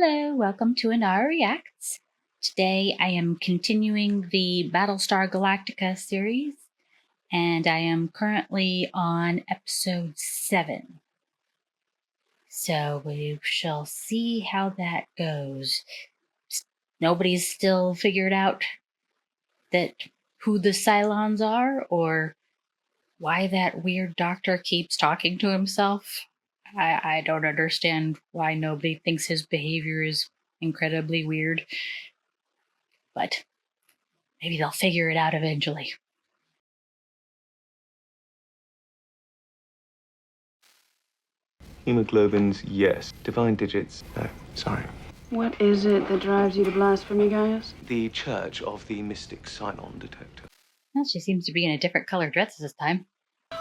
Hello, welcome to Anara Reacts. Today I am continuing the Battlestar Galactica series, and I am currently on episode 7. So we shall see how that goes. Nobody's still figured out who the Cylons are, or why that weird doctor keeps talking to himself. I don't understand why nobody thinks his behavior is incredibly weird. But maybe they'll figure it out eventually. Hemoglobins, yes. Divine digits, no. Sorry. What is it that drives you to blasphemy, Gaius? The Church of the Mystic Cylon Detector. Well, she seems to be in a different colored dress this time.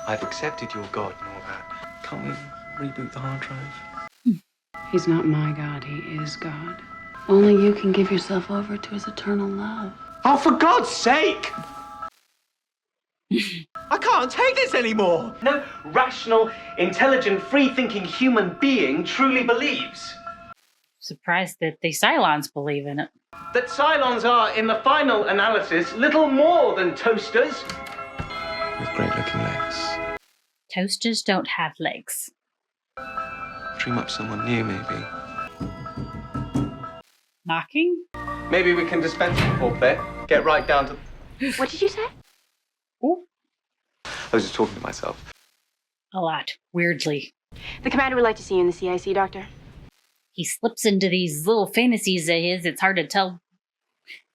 I've accepted your God and all that. Can't we reboot the hard drive? He's not my God, he is God. Only you can give yourself over to his eternal love. Oh, for God's sake! I can't take this anymore! No rational, intelligent, free-thinking human being truly believes Surprised that the Cylons believe in it. that Cylons are, in the final analysis, little more than toasters. With great-looking legs. Toasters don't have legs. Dream up someone new, maybe. Knocking? Maybe we can dispense with foreplay. Get right down to... What did you say? Ooh, I was just talking to myself. a lot. Weirdly. The commander would like to see you in the CIC, Doctor. He slips into these little fantasies of his. It's hard to tell.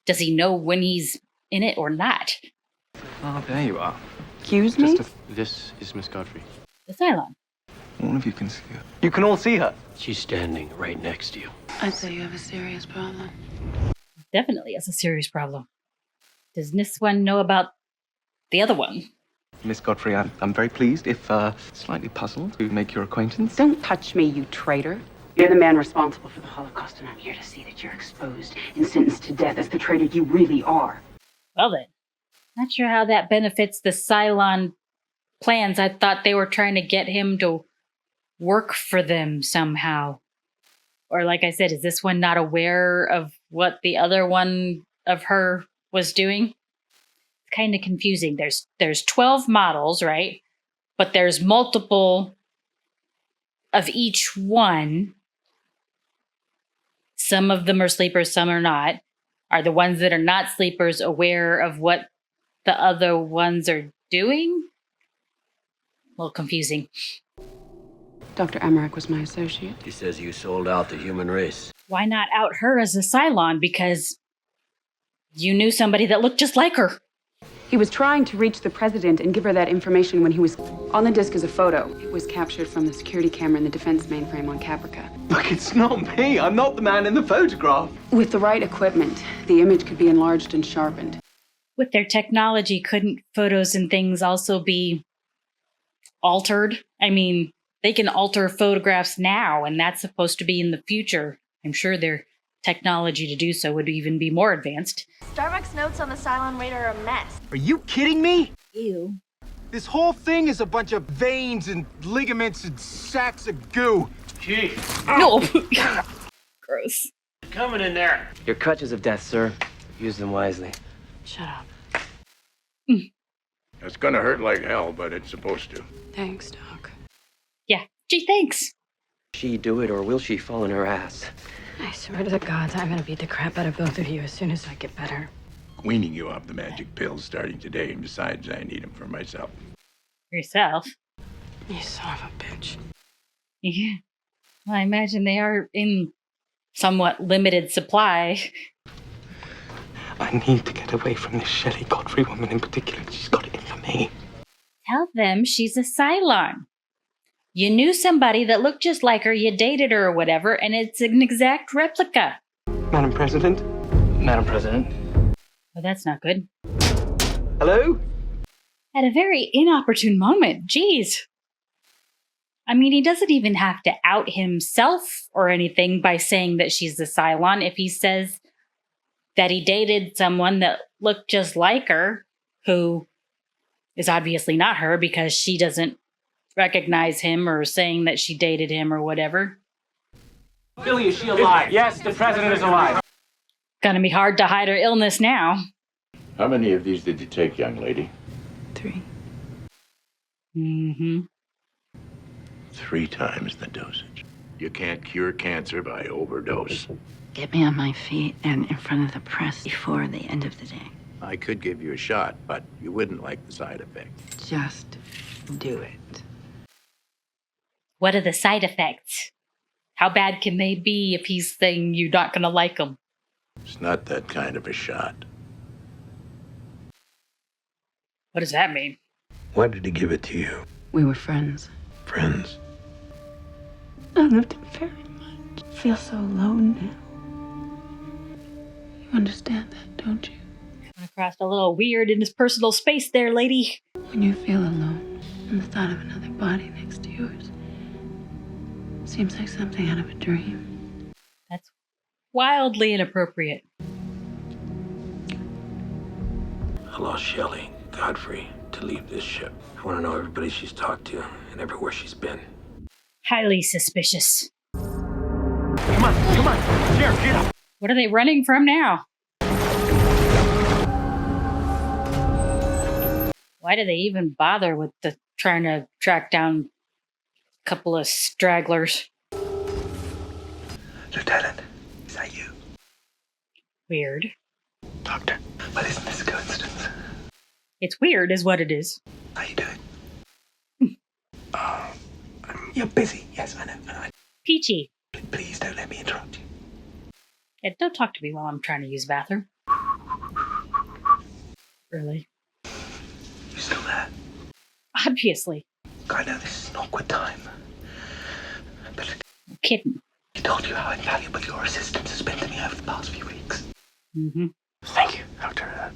Does he know when he's in it or not? Oh, there you are. Excuse me? This is Miss Godfrey. The Cylon. All of you can see her. You can all see her. She's standing right next to you. I'd say you have a serious problem. Definitely has a serious problem. Does this one know about the other one? Miss Godfrey, I'm very pleased, if slightly puzzled, to make your acquaintance. Don't touch me, you traitor. You're the man responsible for the Holocaust, and I'm here to see that you're exposed and sentenced to death as the traitor you really are. Well then. Not sure how that benefits the Cylon plans. I thought they were trying to get him to work for them somehow. Or like I said, is this one not aware of what the other one of her was doing? It's kind of confusing. There's 12 models, right? But there's multiple of each one. Some of them are sleepers, some are not. Are the ones that are not sleepers aware of what the other ones are doing? A little confusing. Dr. Emmerich was my associate. He says you sold out the human race. Why not out her as a Cylon? Because you knew somebody that looked just like her. He was trying to reach the president and give her that information when he was... On the disc is a photo. It was captured from the security camera in the defense mainframe on Caprica. Look, it's not me. I'm not the man in the photograph. With the right equipment, the image could be enlarged and sharpened. With their technology, couldn't photos and things also be altered? I mean, they can alter photographs now, and that's supposed to be in the future. I'm sure their technology to do so would even be more advanced. Starbucks notes on the Cylon radar are a mess. Are you kidding me? Ew. This whole thing is a bunch of veins and ligaments and sacks of goo. Chief, No! Gross. coming in there. Your crutches of death, sir. Use them wisely. Shut up. It's gonna hurt like hell, but it's supposed to. Thanks, Doc. Yeah. Gee, thanks. She do it, or will she fall in her ass? I swear to the gods, I'm gonna beat the crap out of both of you as soon as I get better. Weaning you off the magic pills starting today, and besides, I need them for myself. Yourself. You son of a bitch. Yeah. Well, I imagine they are in somewhat limited supply. I need to get away from this Shelley Godfrey woman in particular. She's got it in for me. Tell them she's a Cylon. You knew somebody that looked just like her, you dated her or whatever, and it's an exact replica. Madam President? Madam President. Well, that's not good. Hello? At a very inopportune moment. Jeez. I mean, he doesn't even have to out himself or anything by saying that she's a Cylon. If he says that he dated someone that looked just like her, who is obviously not her because she doesn't recognize him or saying that she dated him or whatever. Billy, is she alive? Yes, the president is alive. Gonna be hard to hide her illness now. How many of these did you take, young lady? 3. Mm-hmm. 3 times the dosage. You can't cure cancer by overdose. Get me on my feet and in front of the press before the end of the day. I could give you a shot, but you wouldn't like the side effects. Just do it. What are the side effects? How bad can they be if he's saying you're not gonna like them? It's not that kind of a shot. What does that mean? Why did he give it to you? We were friends. Friends? I loved him very much. I feel so alone now. You understand that, don't you? Coming across a little weird in his personal space there, lady. When you feel alone, and the thought of another body next to yours seems like something out of a dream. That's wildly inappropriate. I lost Shelley, Godfrey, to leave this ship. I want to know everybody she's talked to and everywhere she's been. Highly suspicious. Come on, Sheriff, get up. What are they running from now? Why do they even bother with the trying to track down a couple of stragglers? Lieutenant, is that you? Weird. Doctor, well, isn't this a coincidence? It's weird is what it is. How you doing? You're busy. Yes, I know. Peachy. Please don't let me interrupt you. Yeah, don't talk to me while I'm trying to use the bathroom. Really? You still there? Obviously. I know this is an awkward time. But I'm kidding. I told you how invaluable your assistance has been to me over the past few weeks. Mm-hmm. Thank you, Doctor.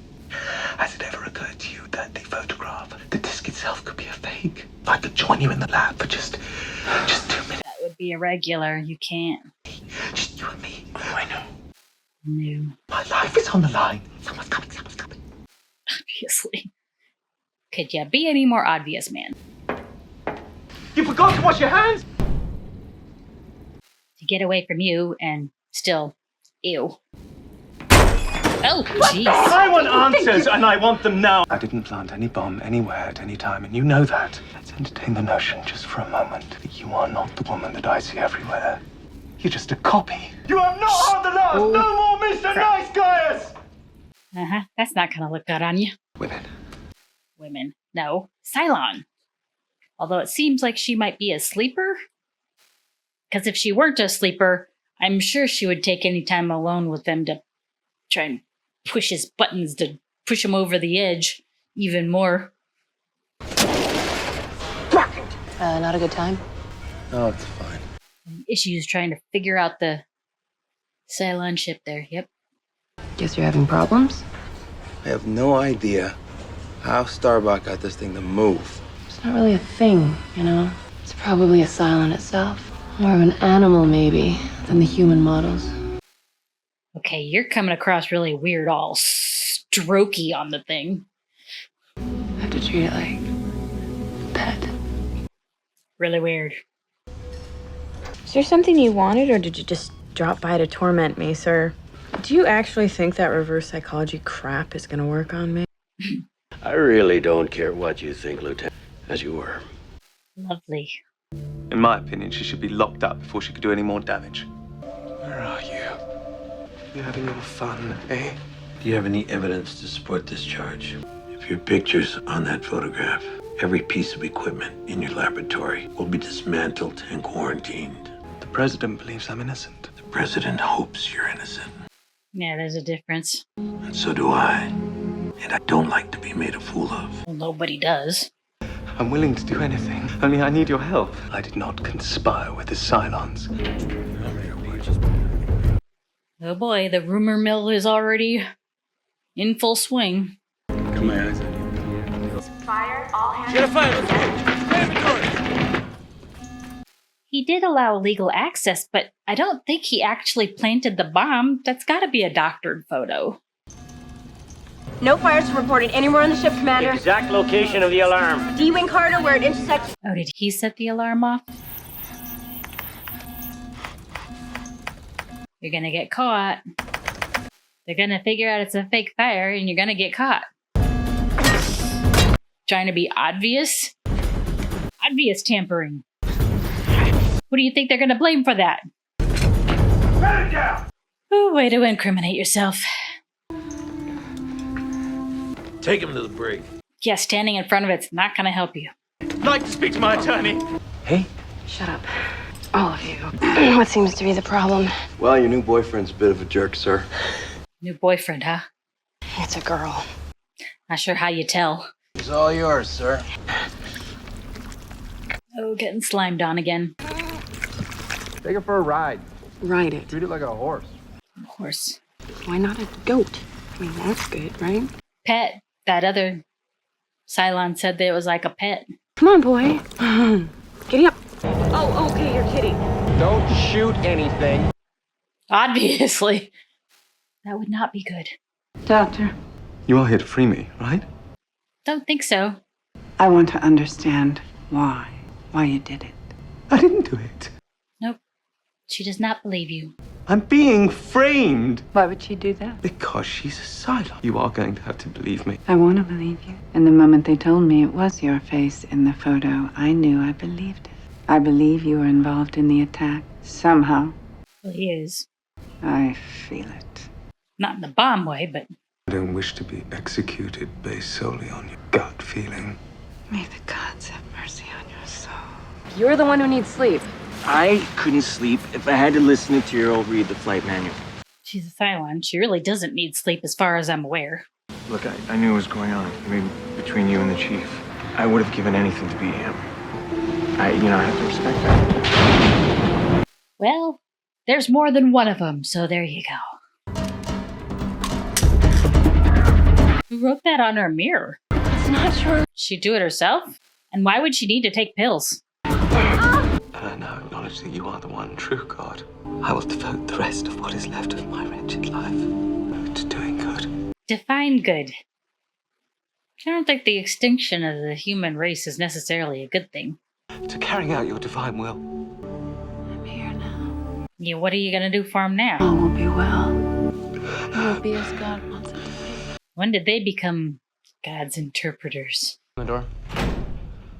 Has it ever occurred to you that the photograph, the disc itself, could be a fake? I could join you in the lab for just 2 minutes. That would be irregular. You can't. Just you and me. Oh, I know. No. My life is on the line. Someone's coming. Obviously. Could you be any more obvious, man? You forgot to wash your hands? To get away from you and still, ew. Oh, jeez. I want answers, and I want them now. I didn't plant any bomb anywhere at any time, and you know that. Let's entertain the notion just for a moment that you are not the woman that I see everywhere. You're just a copy. You have not heard the last. Oh. No more Mr. Nice Guys. Uh-huh. That's not gonna look good on you. Women. No. Cylon. Although it seems like she might be a sleeper. Because if she weren't a sleeper, I'm sure she would take any time alone with them to try and push his buttons to push him over the edge even more. Not a good time? Oh, it's fine. Issues trying to figure out the Cylon ship there. Yep. Guess you're having problems? I have no idea how Starbuck got this thing to move. It's not really a thing, you know? It's probably a Cylon itself. More of an animal, maybe, than the human models. Okay, you're coming across really weird, all strokey on the thing. I have to treat it like a pet. Really weird. Is there something you wanted, or did you just drop by to torment me, sir? Do you actually think that reverse psychology crap is gonna work on me? I really don't care what you think, Lieutenant, as you were. Lovely. In my opinion, she should be locked up before she could do any more damage. Where are you? You having your fun, eh? Do you have any evidence to support this charge? If your picture's on that photograph, every piece of equipment in your laboratory will be dismantled and quarantined. The president believes I'm innocent. The president hopes you're innocent. Yeah, there's a difference. And so do I. And I don't like to be made a fool of. Well, nobody does. I'm willing to do anything. Only I need your help. I did not conspire with the Cylons. Oh boy, the rumor mill is already in full swing. Come on. Fire, all hands. Get a fire, let's go. He did allow legal access, but I don't think he actually planted the bomb. That's gotta be a doctored photo. No fires reported anywhere on the ship, Commander. Exact location of the alarm. D-Wing corridor where it intersects. Oh, did he set the alarm off? You're gonna get caught. They're gonna figure out it's a fake fire and you're gonna get caught. Trying to be obvious? Obvious tampering. What do you think they're gonna blame for that? Shut it down! Ooh, way to incriminate yourself. Take him to the brig. Yeah, standing in front of it's not gonna help you. I'd like to speak to my attorney. Hey. Shut up. All of you. What seems to be the problem? Well, your new boyfriend's a bit of a jerk, sir. New boyfriend, huh? It's a girl. Not sure how you tell. He's all yours, sir. Oh, getting slimed on again. Take her for a ride. Ride it. Treat it like a horse. Horse. Why not a goat? I mean, that's good, right? Pet. That other Cylon said that it was like a pet. Come on, boy. Giddy up. Oh, okay, you're kidding. Don't shoot anything. Obviously. That would not be good. Doctor. You are here to free me, right? Don't think so. I want to understand why you did it. I didn't do it. Nope. She does not believe you. I'm being framed. Why would she do that? Because she's a Cylon. You are going to have to believe me. I want to believe you. And the moment they told me it was your face in the photo, I knew I believed it. I believe you were involved in the attack. Somehow. Well, he is. I feel it. Not in the bomb way, but... I don't wish to be executed based solely on your gut feeling. May the gods have mercy on your soul. You're the one who needs sleep. I couldn't sleep if I had to listen to Tyrell read the flight manual. She's a Cylon. She really doesn't need sleep as far as I'm aware. Look, I knew what was going on. I mean, between you and the chief. I would have given anything to be him. I have to respect that. Well, there's more than one of them, so there you go. Who wrote that on her mirror? It's not true. She'd do it herself? And why would she need to take pills? And I now acknowledge that you are the one true God. I will devote the rest of what is left of my wretched life to doing good. Define good. I don't think the extinction of the human race is necessarily a good thing. To carrying out your divine will. I'm here now. Yeah, what are you gonna do for him now? All will be well. It will be as God wants it to be. When did they become God's interpreters? The door.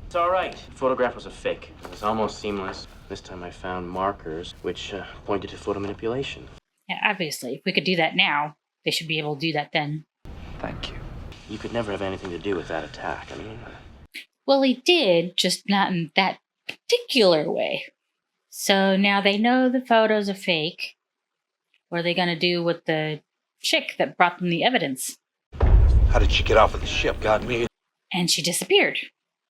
It's all right. The photograph was a fake. It was almost seamless. This time I found markers which pointed to photo manipulation. Yeah, obviously. If we could do that now, they should be able to do that then. Thank you. You could never have anything to do with that attack. I mean... Well, he did, just not in that particular way. So now they know the photos are fake. What are they going to do with the chick that brought them the evidence? How did she get off of the ship? Got me. And she disappeared.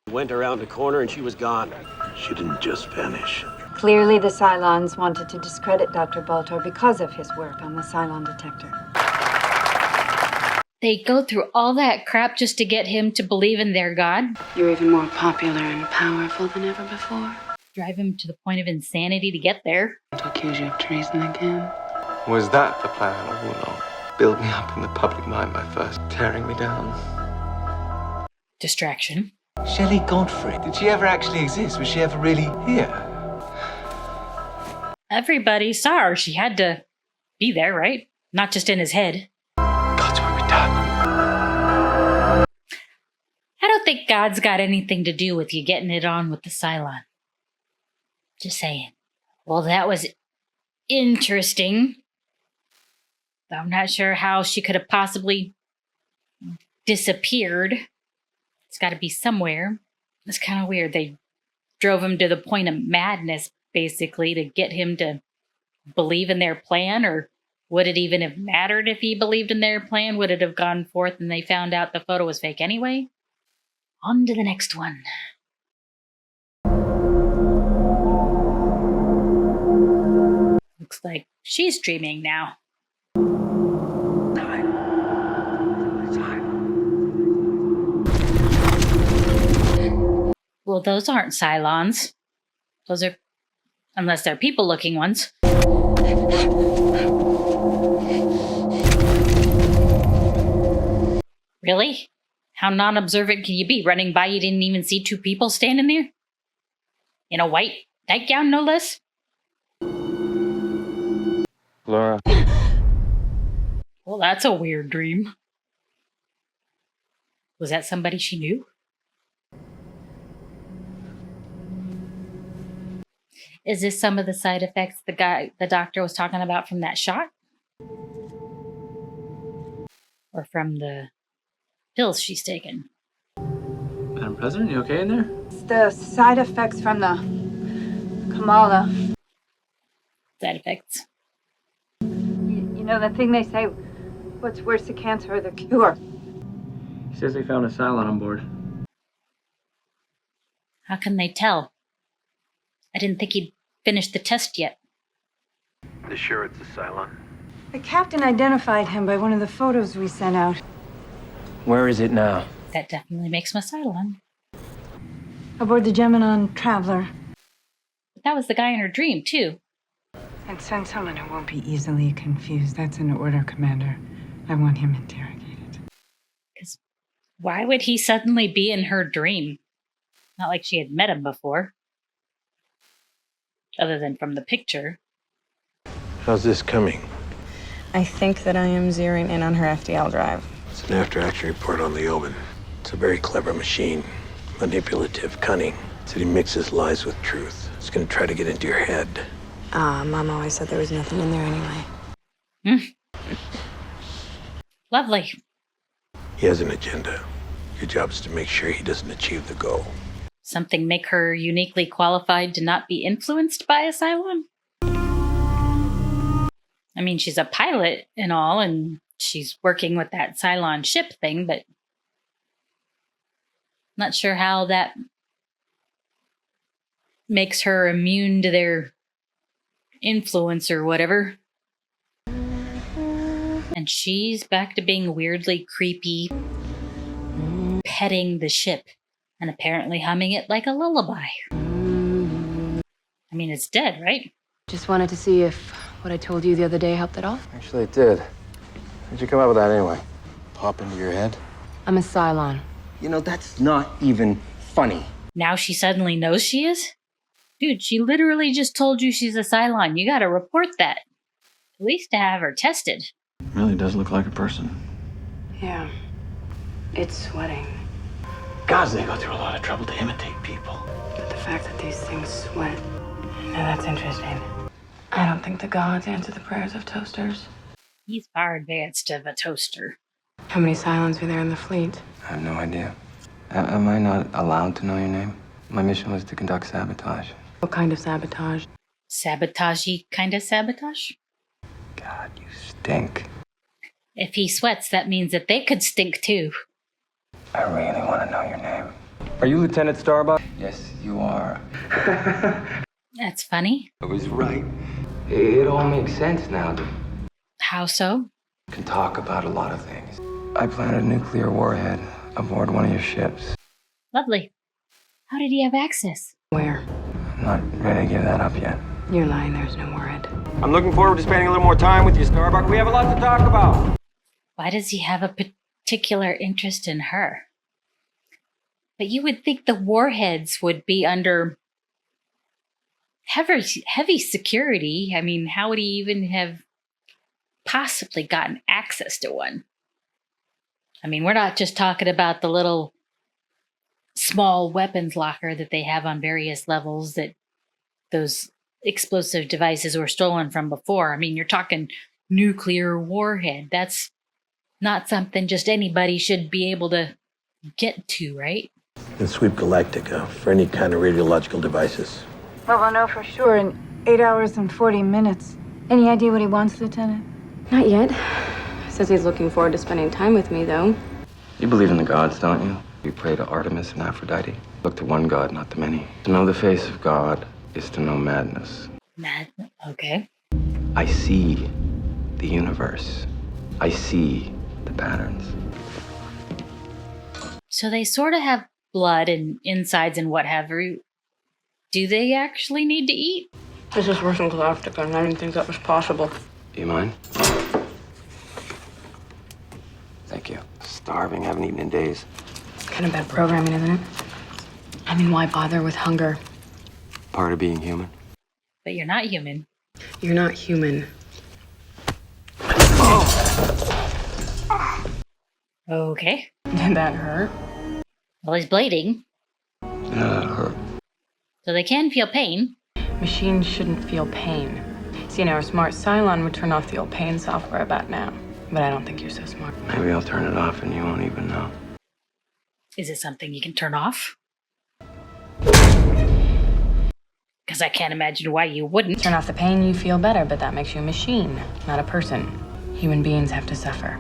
Went around the corner and she was gone. She didn't just vanish. Clearly, the Cylons wanted to discredit Dr. Baltar because of his work on the Cylon detector. They go through all that crap just to get him to believe in their god? You're even more popular and powerful than ever before. Drive him to the point of insanity to get there? To accuse you of treason again. Was that the plan all along? Build me up in the public mind by first tearing me down. Distraction. Shelley Godfrey. Did she ever actually exist? Was she ever really here? Everybody saw her. She had to be there, right? Not just in his head. God's will be done. I don't think God's got anything to do with you getting it on with the Cylon. Just saying. Well, that was interesting. I'm not sure how she could have possibly disappeared. It's got to be somewhere. It's kind of weird. They drove him to the point of madness, basically, to get him to believe in their plan. Or would it even have mattered if he believed in their plan? Would it have gone forth and they found out the photo was fake anyway? On to the next one. Looks like she's dreaming now. Well, those aren't Cylons. Those are... unless they're people-looking ones. Really? How non-observant can you be? Running by, you didn't even see two people standing there? In a white nightgown, no less? Laura. Well, that's a weird dream. Was that somebody she knew? Is this some of the side effects the doctor was talking about from that shot? Or from the pills she's taken? Madam President, you okay in there? It's the side effects from the Kamala. Side effects. You know the thing they say, what's worse, the cancer or the cure? He says they found a Cylon on board. How can they tell? I didn't think he'd finished the test yet. You sure it's a Cylon? The captain identified him by one of the photos we sent out. Where is it now? That definitely makes my Cylon. Aboard the Gemini Traveler. But that was the guy in her dream, too. And send someone who won't be easily confused. That's an order, Commander. I want him interrogated. Because why would he suddenly be in her dream? Not like she had met him before. Other than from the picture. How's this coming? I think that I am zeroing in on her FDL drive. It's an after-action report on the Omen. It's a very clever machine. Manipulative, cunning. Said he mixes lies with truth. It's gonna try to get into your head. Mom always said there was nothing in there anyway. Lovely. He has an agenda. Your job is to make sure he doesn't achieve the goal. Something make her uniquely qualified to not be influenced by a Cylon? I mean, she's a pilot and all, and she's working with that Cylon ship thing, but not sure how that makes her immune to their influence or whatever. And she's back to being weirdly creepy, petting the ship and apparently humming it like a lullaby. I mean, it's dead, right? Just wanted to see if what I told you the other day helped at all. Actually, it did. How'd you come up with that anyway? Pop into your head? I'm a Cylon. You know, that's not even funny. Now she suddenly knows she is? Dude, she literally just told you she's a Cylon. You gotta report that. At least to have her tested. Really does look like a person. Yeah. It's sweating. Gods, they go through a lot of trouble to imitate people. But the fact that these things sweat. Now that's interesting. I don't think the gods answer the prayers of toasters. He's far advanced of a toaster. How many Cylons are there in the fleet? I have no idea. Am I not allowed to know your name? My mission was to conduct sabotage. What kind of sabotage? Sabotage-y kind of sabotage? God, you stink. If he sweats, that means that they could stink too. I really want to know your name. Are you Lieutenant Starbuck? Yes, you are. That's funny. I was right. It all makes sense now. How so? Can talk about a lot of things. I planted a nuclear warhead aboard one of your ships. Lovely. How did he have access? Where? I'm not ready to give that up yet. You're lying, there's no warhead. I'm looking forward to spending a little more time with you, Starbuck. We have a lot to talk about. Why does he have a particular interest in her? But you would think the warheads would be under heavy security. I mean, how would he even have possibly gotten access to one? I mean, we're not just talking about the little small weapons locker that they have on various levels that those explosive devices were stolen from before. I mean, you're talking nuclear warhead. That's not something just anybody should be able to get to, right? And sweep Galactica for any kind of radiological devices. Well, we'll know for sure in 8 hours and 40 minutes. Any idea what he wants, Lieutenant? Not yet. Says he's looking forward to spending time with me, though. You believe in the gods, don't you? You pray to Artemis and Aphrodite. Look to one god, not to many. To know the face of God is to know madness. Madness? Okay. I see the universe. I see the patterns. So they sort of have blood and insides and what have you. Do they actually need to eat? This is worse than Galactica, and I didn't think that was possible. Do you mind? Thank you. Starving, haven't eaten in days. Kind of bad programming, isn't it? I mean, why bother with hunger? Part of being human. But you're not human. You're not human. Okay. Did that hurt? Well, he's bleeding, Yeah, that hurt. so they can feel pain. Machines shouldn't feel pain. See, now a smart Cylon would turn off the old pain software about now. But I don't think you're so smart. Maybe I'll turn it off and you won't even know. Is it something you can turn off? Because I can't imagine why you wouldn't. Turn off the pain, you feel better, but that makes you a machine, not a person. Human beings have to suffer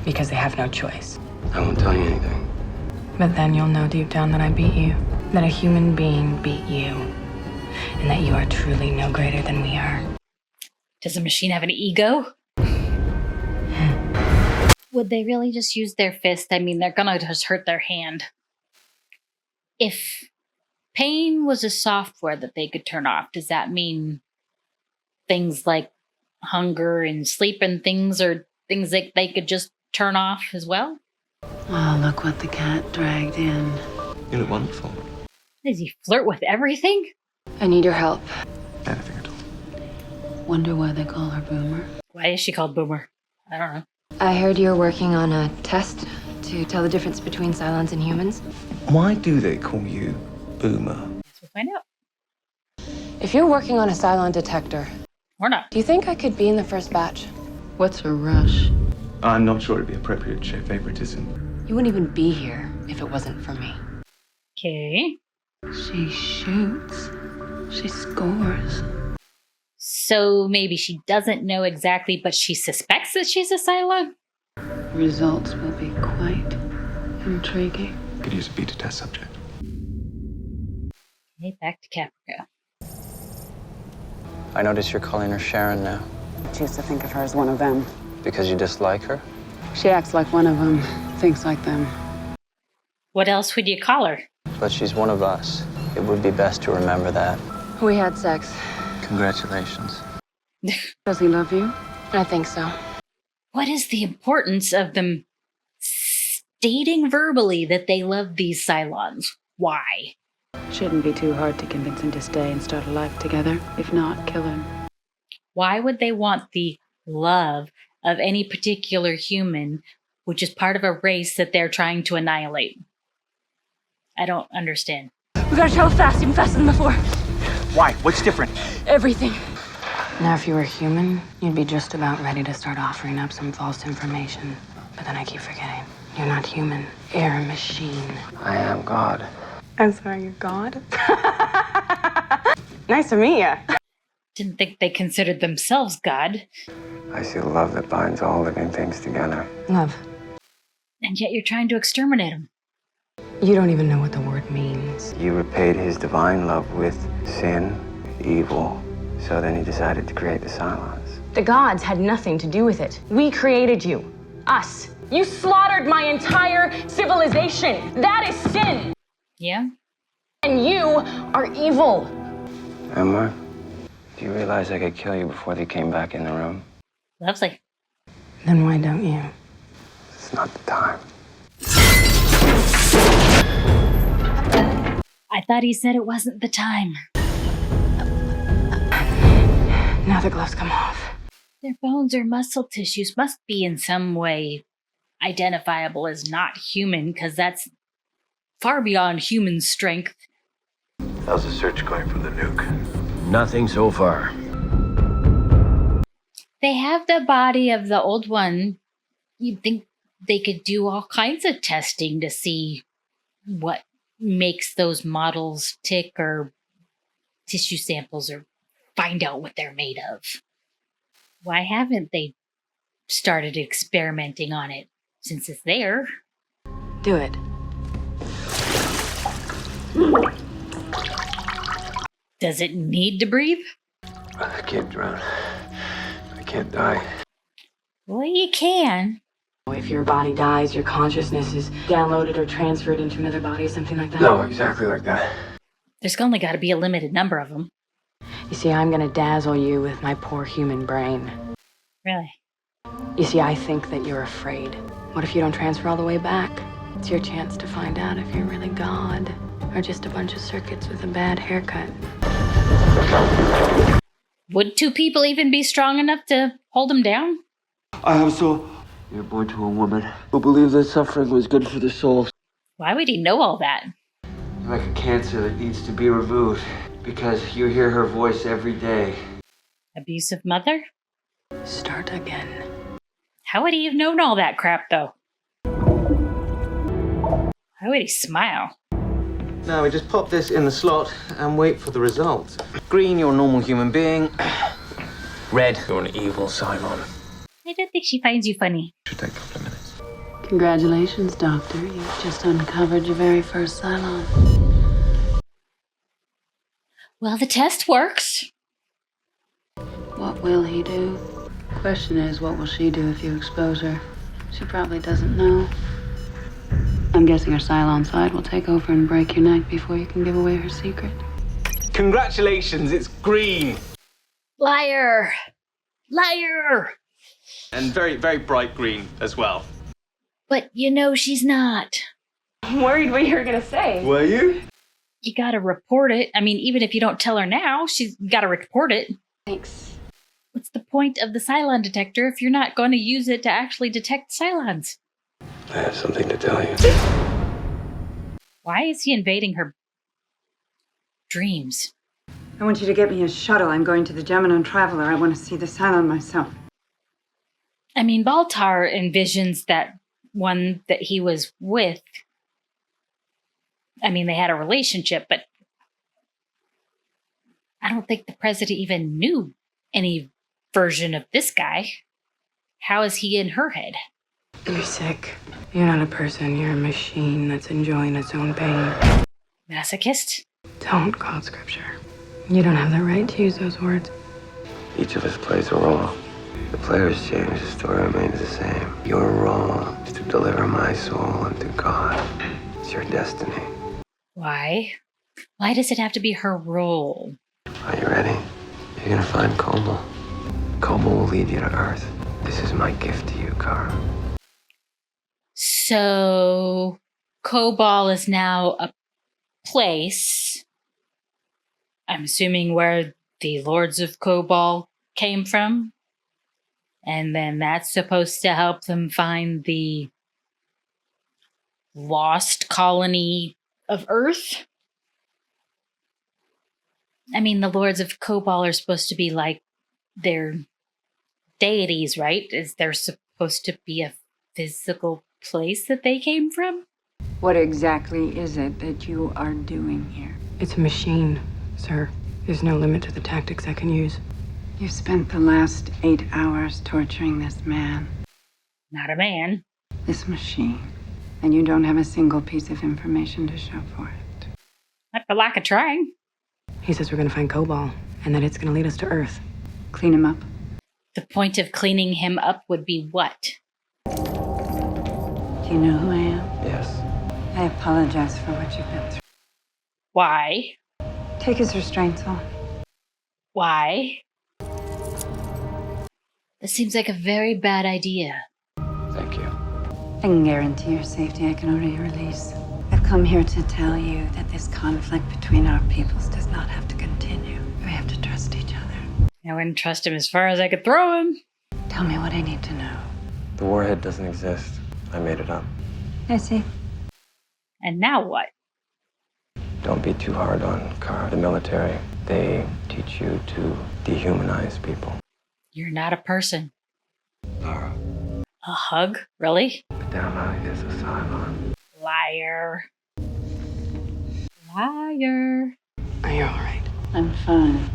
because they have no choice. I won't tell you anything. But then you'll know deep down that I beat you, that a human being beat you, and that you are truly no greater than we are. Does a machine have an ego? Would they really just use their fist? I mean, they're gonna just hurt their hand. If pain was a software that they could turn off, does that mean things like hunger and sleep and things are things that they could just turn off as well? Oh, look what the cat dragged in. You look wonderful. Does he flirt with everything? I need your help. Anything at all. Wonder why they call her Boomer. Why is she called Boomer? I don't know. I heard you're working on a test to tell the difference between Cylons and humans. Why do they call you Boomer? Guess we'll find out. If you're working on a Cylon detector, Or not. do you think I could be in the first batch? What's a rush? I'm not sure it'd be appropriate to show favoritism. You wouldn't even be here if it wasn't for me. Okay. She shoots. She scores. So maybe she doesn't know exactly, but she suspects that she's a Cylon? Results will be quite intriguing. Could use a beta test subject. Okay, back to Caprica. I notice you're calling her Sharon now. I choose to think of her as one of them. Because you dislike her? She acts like one of them, thinks like them. What else would you call her? But she's one of us. It would be best to remember that. We had sex. Congratulations. Does he love you? I think so. What is the importance of them stating verbally that they love these Cylons? Why? Shouldn't be too hard to convince him to stay and start a life together. If not, kill him. Why would they want the love of any particular human, which is part of a race that they're trying to annihilate? I don't understand. We gotta travel fast, even faster than before. Why? What's different? Everything. Now, if you were human, you'd be just about ready to start offering up some false information. But then I keep forgetting. You're not human. You're a machine. I am God. I'm sorry, you're God? Nice to meet ya. Didn't think they considered themselves God. I see love that binds all living things together. Love. And yet you're trying to exterminate them. You don't even know what the word means. You repaid his divine love with sin, evil, so then he decided to create the Cylons. The gods had nothing to do with it. We created you. Us. You slaughtered my entire civilization. That is sin. Yeah? And you are evil. Emma, do you realize I could kill you before they came back in the room? Lovely. Then why don't you? It's not the time. I thought he said it wasn't the time. Now the gloves come off. Their bones or muscle tissues must be in some way identifiable as not human, because that's far beyond human strength. How's the search going for the nuke? Nothing so far. They have the body of the old one. You'd think they could do all kinds of testing to see what makes those models tick, or tissue samples, or find out what they're made of. Why haven't they started experimenting on it since it's there? Do it. Does it need to breathe? I can't drown. I can't die. Well, you can. If your body dies, your consciousness is downloaded or transferred into another body, something like that. No, exactly like that. There's only got to be a limited number of them. You see, I'm gonna dazzle you with my poor human brain. Really? You see, I think that you're afraid. What if you don't transfer all the way back? It's your chance to find out if you're really God, or just a bunch of circuits with a bad haircut. Would two people even be strong enough to hold him down? I have so. You're born to a woman who believes that suffering was good for the soul. Why would he know all that? You're like a cancer that needs to be removed because you hear her voice every day. Abusive mother? Start again. How would he have known all that crap, though? Why would he smile? Now we just pop this in the slot and wait for the result. Green, you're a normal human being. Red, you're an evil Cylon. I don't think she finds you funny. Should take a couple of minutes. Congratulations, Doctor. You've just uncovered your very first Cylon. Well, the test works. What will he do? Question is, what will she do if you expose her? She probably doesn't know. I'm guessing her Cylon side will take over and break your neck before you can give away her secret. Congratulations, it's green. Liar! Liar! And very, very bright green as well. But you know she's not. I'm worried what you were gonna say. Were you? You gotta report it. I mean, even if you don't tell her now, she's gotta report it. Thanks. What's the point of the Cylon detector if you're not going to use it to actually detect Cylons? I have something to tell you. Why is he invading her dreams? I want you to get me a shuttle. I'm going to the Gemini Traveler. I want to see the Cylon myself. I mean, Baltar envisions that one that he was with. I mean, they had a relationship, but I don't think the president even knew any version of this guy. How is he in her head? You're sick. You're not a person. You're a machine that's enjoying its own pain. Masochist? Don't quote scripture. You don't have the right to use those words. Each of us plays a role. The players change, the story remains the same. Your role is to deliver my soul unto God. It's your destiny. Why? Why does it have to be her role? Are you ready? You're gonna find Cobalt. Cobalt will lead you to Earth. This is my gift to you, Kara. So, Cobalt is now a place, I'm assuming where the Lords of Cobalt came from. And then that's supposed to help them find the lost colony of Earth. I mean, the Lords of Cobalt are supposed to be like their deities, right? Is there supposed to be a physical place that they came from? What exactly is it that you are doing here? It's a machine, sir. There's no limit to the tactics I can use. You spent the last 8 hours torturing this man. Not a man. This machine. And you don't have a single piece of information to show for it. Not for lack of trying. He says we're gonna find Cobalt, and that it's gonna lead us to Earth. Clean him up. The point of cleaning him up would be what? Do you know who I am? Yes. I apologize for what you've been through. Why? Take his restraints off. Why? This seems like a very bad idea. Thank you. I can guarantee your safety. I can order your release. I've come here to tell you that this conflict between our peoples does not have to continue. We have to trust each other. I wouldn't trust him as far as I could throw him. Tell me what I need to know. The warhead doesn't exist. I made it up. I see. And now what? Don't be too hard on Kara. The military, they teach you to dehumanize people. You're not a person. Kara, A hug? Really? Adama is a Cylon. Liar. Liar. Are you all right? I'm fine.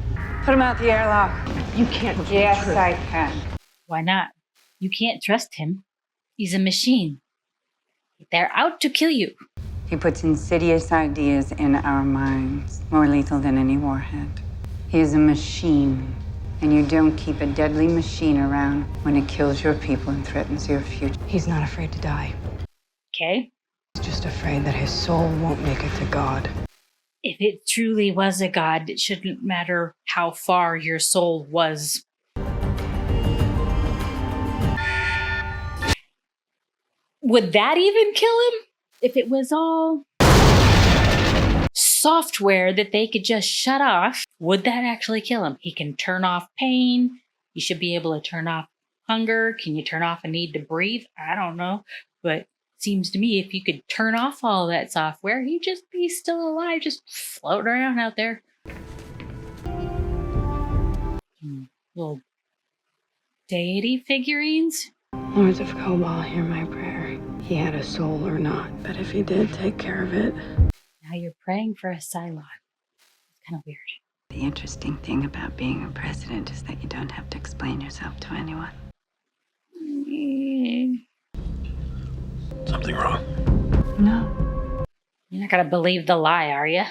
Put him out the airlock. You can't. Yes, I can. Why not? You can't trust him. He's a machine. They're out to kill you. He puts insidious ideas in our minds, more lethal than any warhead. He is a machine, and you don't keep a deadly machine around when it kills your people and threatens your future. He's not afraid to die. Okay? He's just afraid that his soul won't make it to God. If it truly was a god, it shouldn't matter how far your soul was. Would that even kill him? If it was all software that they could just shut off, would that actually kill him? He can turn off pain. You should be able to turn off hunger? Can you turn off a need to breathe? I don't know. But seems to me if you could turn off all that software, he'd just be still alive, just floating around out there. Little deity figurines. Lords of Cobol, hear my prayer. He had a soul or not, but if he did, take care of it. Now you're praying for a Cylon. It's kind of weird. The interesting thing about being a president is that you don't have to explain yourself to anyone. Something wrong? No. You're not going to believe the lie, are you?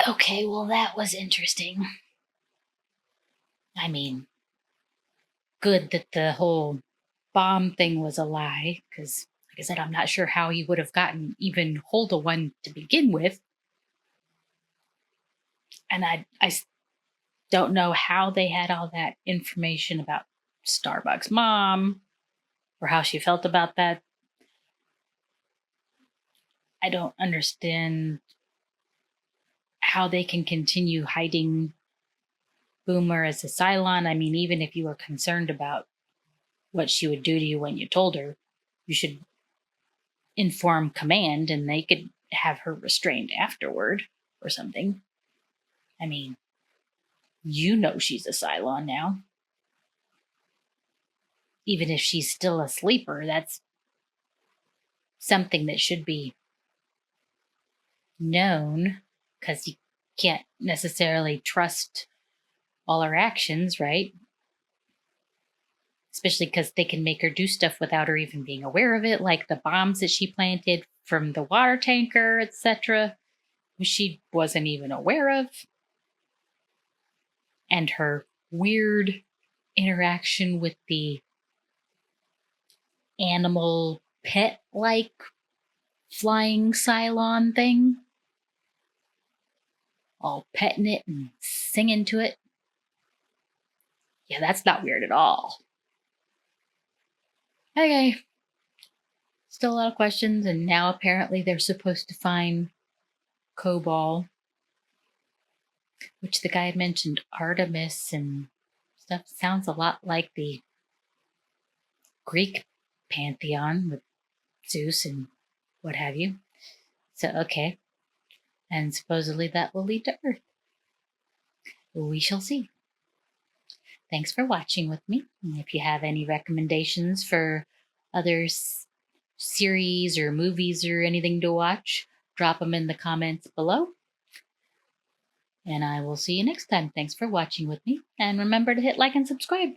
Okay, well, that was interesting. I mean, good that the whole bomb thing was a lie, because, like I said, I'm not sure how he would have gotten even hold of one to begin with. And I don't know how they had all that information about Starbuck's mom or how she felt about that. I don't understand how they can continue hiding Boomer as a Cylon. I mean, even if you were concerned about what she would do to you when you told her, you should inform command and they could have her restrained afterward or something. I mean, you know she's a Cylon now. Even if she's still a sleeper, that's something that should be known, because you can't necessarily trust all her actions, right? Especially because they can make her do stuff without her even being aware of it, like the bombs that she planted from the water tanker, etc., which she wasn't even aware of. And her weird interaction with the animal pet-like flying Cylon thing. All petting it and singing to it. Yeah, that's not weird at all. Okay. Still a lot of questions, and now apparently they're supposed to find Cobol, which the guy had mentioned Artemis and stuff. Sounds a lot like the Greek pantheon with Zeus and what have you. So, okay. And supposedly that will lead to Earth. We shall see. Thanks for watching with me. And if you have any recommendations for other series or movies or anything to watch, drop them in the comments below. And I will see you next time. Thanks for watching with me. And remember to hit like and subscribe.